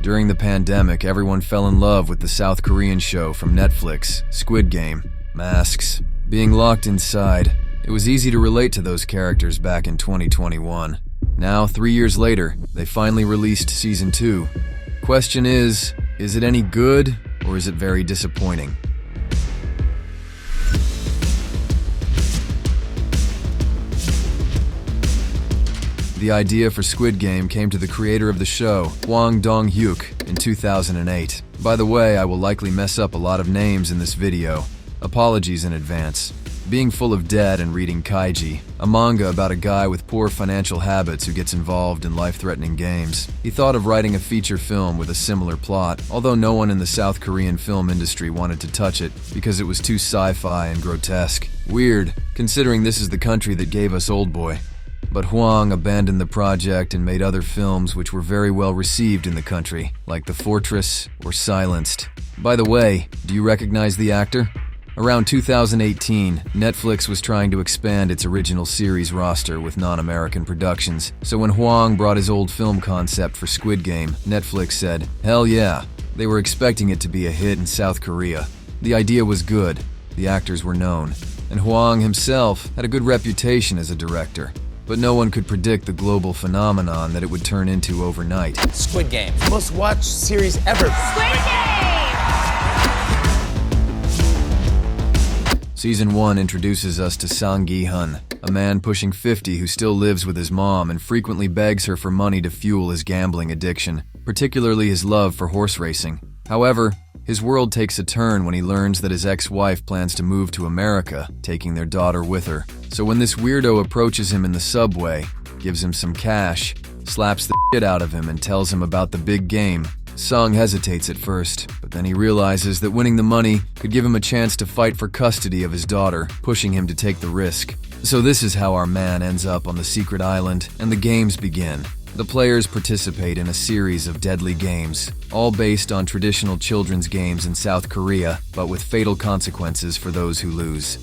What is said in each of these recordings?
During the pandemic, everyone fell in love with the South Korean show from Netflix, Squid Game. Masks. Being locked inside. It was easy to relate to those characters back in 2021. Now, 3 years later, they finally released Season 2. Question is it any good, or is it very disappointing? The idea for Squid Game came to the creator of the show, Hwang Dong-hyuk, in 2008. By the way, I will likely mess up a lot of names in this video. Apologies in advance. Being full of debt and reading Kaiji, a manga about a guy with poor financial habits who gets involved in life-threatening games, he thought of writing a feature film with a similar plot, although no one in the South Korean film industry wanted to touch it because it was too sci-fi and grotesque. Weird, considering this is the country that gave us Oldboy. But Hwang abandoned the project and made other films which were very well received in the country, like The Fortress or Silenced. By the way, do you recognize the actor? Around 2018, Netflix was trying to expand its original series roster with non-American productions, so when Hwang brought his old film concept for Squid Game, Netflix said, "Hell yeah." They were expecting it to be a hit in South Korea. The idea was good, the actors were known, and Hwang himself had a good reputation as a director. But no one could predict the global phenomenon that it would turn into overnight. Squid Game, most watched series ever. Squid Game! Season 1 introduces us to Seong Gi-hun, a man pushing 50 who still lives with his mom and frequently begs her for money to fuel his gambling addiction, particularly his love for horse racing. However, his world takes a turn when he learns that his ex-wife plans to move to America, taking their daughter with her. So when this weirdo approaches him in the subway, gives him some cash, slaps the shit out of him and tells him about the big game, Seong hesitates at first, but then he realizes that winning the money could give him a chance to fight for custody of his daughter, pushing him to take the risk. So this is how our man ends up on the secret island, and the games begin. The players participate in a series of deadly games, all based on traditional children's games in South Korea, but with fatal consequences for those who lose.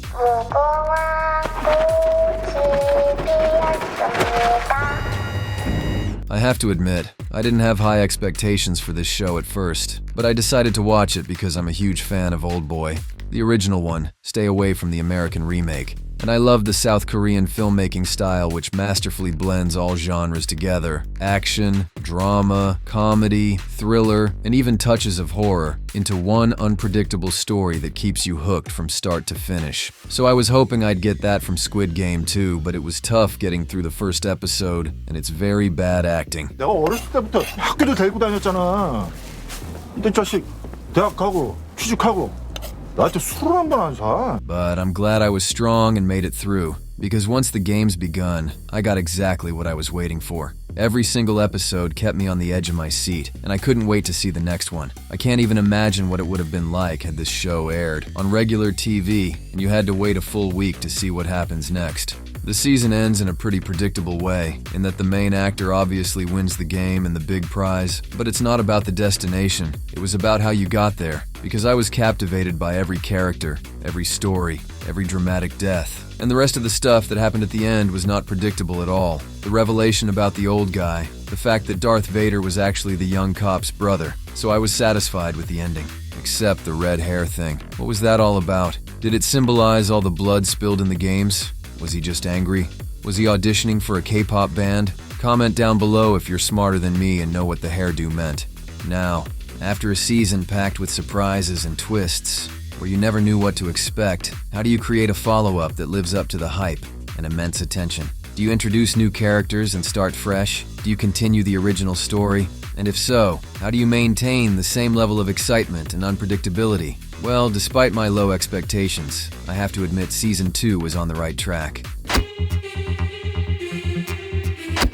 I have to admit, I didn't have high expectations for this show at first, but I decided to watch it because I'm a huge fan of Oldboy, the original one. Stay away from the American remake. And I love the South Korean filmmaking style which masterfully blends all genres together. Action, drama, comedy, thriller, and even touches of horror into one unpredictable story that keeps you hooked from start to finish. So I was hoping I'd get that from Squid Game too, but it was tough getting through the first episode, and it's very bad acting. 내가 어렸을 때부터 학교도 데리고 다녔잖아. 이 자식 대학 가고 취직하고 나한테 술을 한 번 안 사. But I'm glad I was strong and made it through, because once the game's begun, I got exactly what I was waiting for. Every single episode kept me on the edge of my seat, and I couldn't wait to see the next one. I can't even imagine what it would have been like had this show aired on regular TV, and you had to wait a full week to see what happens next. The season ends in a pretty predictable way, in that the main actor obviously wins the game and the big prize, but it's not about the destination, it was about how you got there, because I was captivated by every character, every story, every dramatic death. And the rest of the stuff that happened at the end was not predictable at all. The revelation about the old guy, the fact that Darth Vader was actually the young cop's brother, so I was satisfied with the ending. Except the red hair thing. What was that all about? Did it symbolize all the blood spilled in the games? Was he just angry? Was he auditioning for a K-pop band? Comment down below if you're smarter than me and know what the hairdo meant. Now, after a season packed with surprises and twists, where you never knew what to expect, how do you create a follow-up that lives up to the hype and immense attention? Do you introduce new characters and start fresh? Do you continue the original story? And if so, how do you maintain the same level of excitement and unpredictability? Well, despite my low expectations, I have to admit Season 2 was on the right track.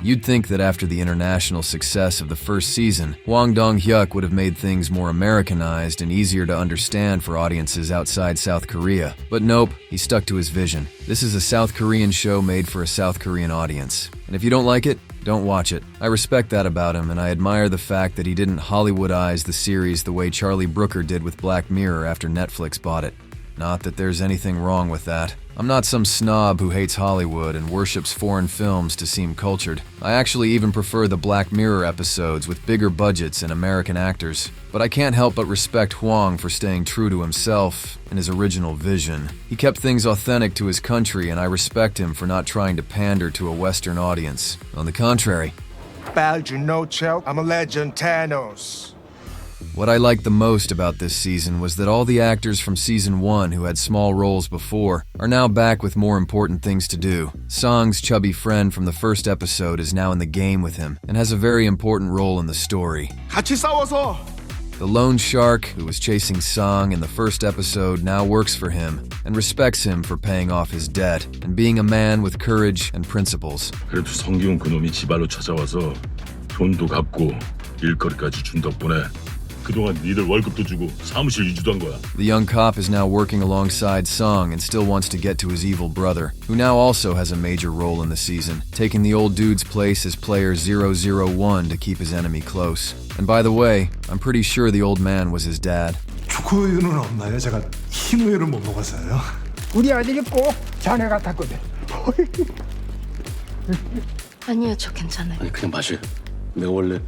You'd think that after the international success of the first season, Hwang Dong-hyuk would have made things more Americanized and easier to understand for audiences outside South Korea. But nope, he stuck to his vision. This is a South Korean show made for a South Korean audience. And if you don't like it, don't watch it. I respect that about him, and I admire the fact that he didn't Hollywoodize the series the way Charlie Brooker did with Black Mirror after Netflix bought it. Not that there's anything wrong with that. I'm not some snob who hates Hollywood and worships foreign films to seem cultured. I actually even prefer the Black Mirror episodes with bigger budgets and American actors. But I can't help but respect Hwang for staying true to himself and his original vision. He kept things authentic to his country, and I respect him for not trying to pander to a Western audience. On the contrary, Bowed you no choke. I'm a legend, Thanos. what I liked the most about this season was that all the actors from season 1 who had small roles before are now back with more important things to do. Song's chubby friend from the first episode is now in the game with him and has a very important role in the story. 같이 싸워서. The loan shark who was chasing Song in the first episode now works for him and respects him for paying off his debt and being a man with courage and principles. 그래도 성기훈 그놈이 지발로 찾아와서 돈도 갚고 일거리까지 준 덕분에 그동안 니들 월급도 주고 사무실 유지도 한 거야. The young cop is now working alongside Song and still wants to get to his evil brother, who now also has a major role in the season, taking the old dude's place as player 001 to keep his enemy close. And by the way, I'm pretty sure the old man was his dad. 초코우유는 없나요? 제가 흰우유를 못 먹어서요. 우리 아들이 꼭 자네 같았거든. 아니요, 저 괜찮아요. 아니 그냥 마셔요. 내가 원래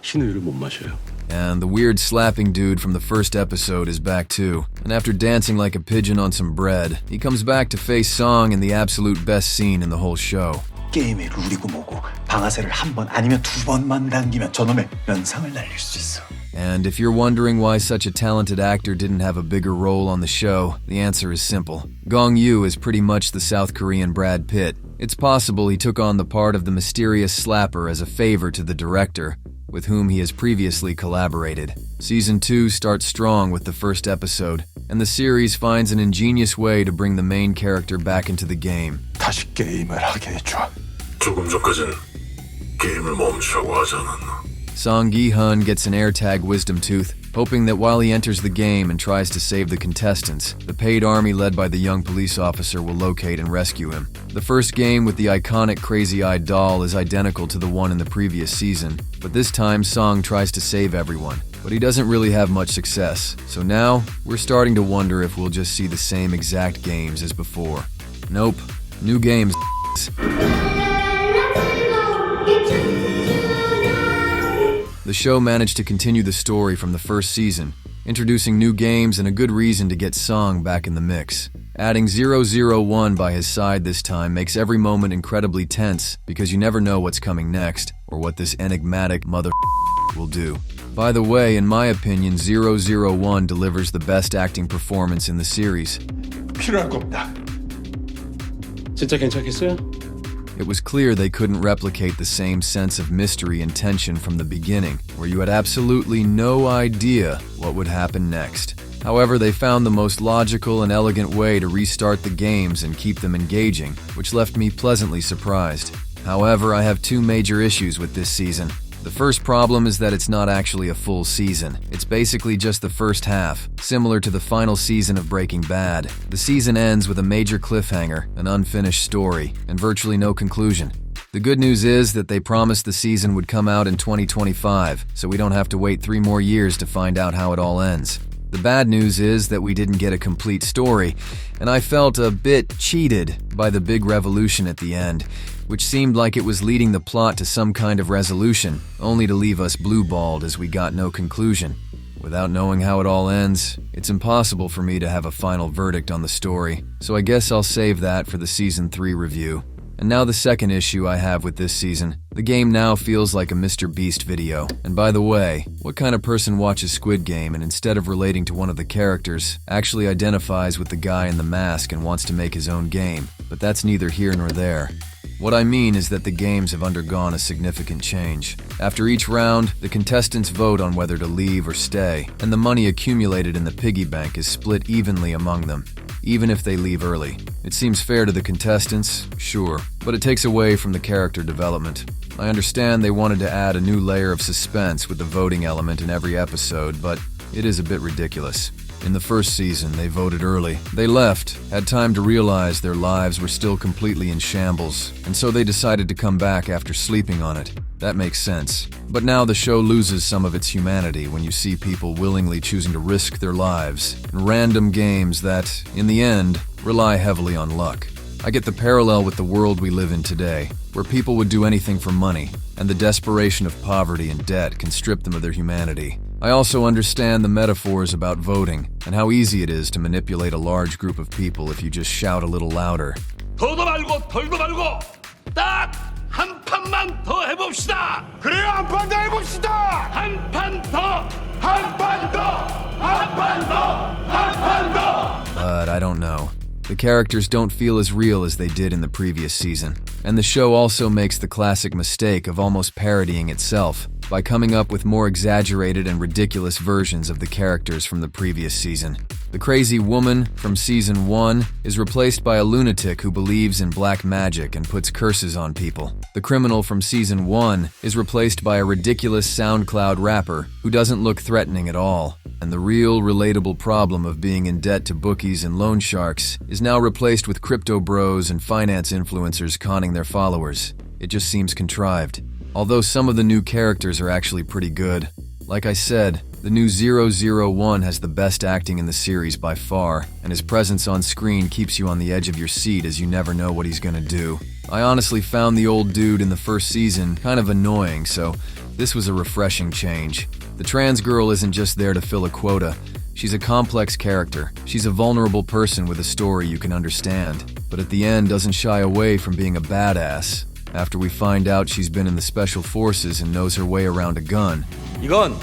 흰우유를 못 마셔요. And the weird slapping dude from the first episode is back too. And after dancing like a pigeon on some bread, he comes back to face Song in the absolute best scene in the whole show. 게임의 룰이고 뭐고 방아쇠를 한 번 아니면 두 번만 당기면 저놈의 면상을 날릴 수 있어. And if you're wondering why such a talented actor didn't have a bigger role on the show, the answer is simple. Gong-yoo is pretty much the South Korean Brad Pitt. It's possible he took on the part of the mysterious slapper as a favor to the director, with whom he has previously collaborated. Season 2 starts strong with the first episode, and the series finds an ingenious way to bring the main character back into the game. 다시 게임을 하게 해줘. 조금 전까지는 게임을 멈추라고 하지 않았나? Seong Gi-hun gets an AirTag wisdom tooth, hoping that while he enters the game and tries to save the contestants, the paid army led by the young police officer will locate and rescue him. The first game with the iconic crazy-eyed doll is identical to the one in the previous season, but this time Song tries to save everyone. But he doesn't really have much success, so now we're starting to wonder if we'll just see the same exact games as before. Nope, new games. The show managed to continue the story from the first season, introducing new games and a good reason to get Song back in the mix. Adding 001 by his side this time makes every moment incredibly tense because you never know what's coming next or what this enigmatic mother will do. By the way, in my opinion, 001 delivers the best acting performance in the series. 필요할 거 없다. 진짜 괜찮겠어요? It was clear they couldn't replicate the same sense of mystery and tension from the beginning, where you had absolutely no idea what would happen next. However, they found the most logical and elegant way to restart the games and keep them engaging, which left me pleasantly surprised. However, I have two major issues with this season. The first problem is that it's not actually a full season. It's basically just the first half, similar to the final season of Breaking Bad. The season ends with a major cliffhanger, an unfinished story, and virtually no conclusion. The good news is that they promised the season would come out in 2025, so we don't have to wait 3 more years to find out how it all ends. The bad news is that we didn't get a complete story, and I felt a bit cheated by the big revolution at the end, which seemed like it was leading the plot to some kind of resolution, only to leave us blue-balled as we got no conclusion. Without knowing how it all ends, it's impossible for me to have a final verdict on the story, so I guess I'll save that for the Season 3 review. And now the second issue I have with this season. The game now feels like a Mr. Beast video. And by the way, what kind of person watches Squid Game and instead of relating to one of the characters, actually identifies with the guy in the mask and wants to make his own game? But that's neither here nor there. What I mean is that the games have undergone a significant change. After each round, the contestants vote on whether to leave or stay, and the money accumulated in the piggy bank is split evenly among them, even if they leave early. It seems fair to the contestants, sure, but it takes away from the character development. I understand they wanted to add a new layer of suspense with the voting element in every episode, but it is a bit ridiculous. In the first season, they voted early. They left, had time to realize their lives were still completely in shambles, and so they decided to come back after sleeping on it. That makes sense. But now the show loses some of its humanity when you see people willingly choosing to risk their lives in random games that, in the end, rely heavily on luck. I get the parallel with the world we live in today, where people would do anything for money, and the desperation of poverty and debt can strip them of their humanity. I also understand the metaphors about voting and how easy it is to manipulate a large group of people if you just shout a little louder. 더도 말고 덜도 말고 딱 한 판만 더 해봅시다. 그래요, 한 판 더 해봅시다. 한 판 더. 한 판 더. 한 판 더. 한 판 더. But I don't know. The characters don't feel as real as they did in the previous season. And the show also makes the classic mistake of almost parodying itself by coming up with more exaggerated and ridiculous versions of the characters from the previous season. The crazy woman from season 1 is replaced by a lunatic who believes in black magic and puts curses on people. The criminal from season 1 is replaced by a ridiculous SoundCloud rapper who doesn't look threatening at all. And the real, relatable problem of being in debt to bookies and loan sharks is now replaced with crypto bros and finance influencers conning their followers. It just seems contrived. Although some of the new characters are actually pretty good. Like I said, the new 001 has the best acting in the series by far, and his presence on screen keeps you on the edge of your seat as you never know what he's gonna do. I honestly found the old dude in the first season kind of annoying, so this was a refreshing change. The trans girl isn't just there to fill a quota. She's a complex character. She's a vulnerable person with a story you can understand, but at the end doesn't shy away from being a badass. After we find out she's been in the special forces and knows her way around a gun. 이건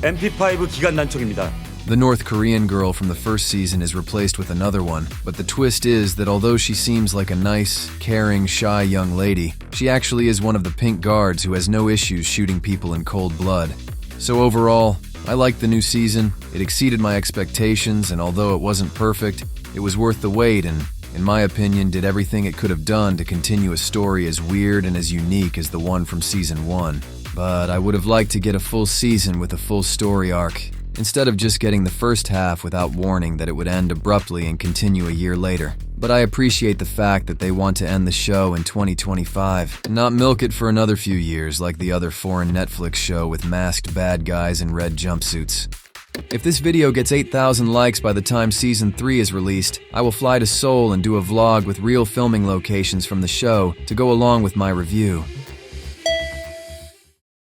MP5 기관 난청입니다. The North Korean girl from the first season is replaced with another one, but the twist is that although she seems like a nice, caring, shy young lady, she actually is one of the pink guards who has no issues shooting people in cold blood. So overall, I liked the new season. It exceeded my expectations, and although it wasn't perfect, it was worth the wait and, in my opinion, did everything it could have done to continue a story as weird and as unique as the one from season 1. But I would have liked to get a full season with a full story arc, instead of just getting the first half without warning that it would end abruptly and continue a year later. But I appreciate the fact that they want to end the show in 2025 and not milk it for another few years like the other foreign Netflix show with masked bad guys in red jumpsuits. If this video gets 8,000 likes by the time Season 3 is released, I will fly to Seoul and do a vlog with real filming locations from the show to go along with my review.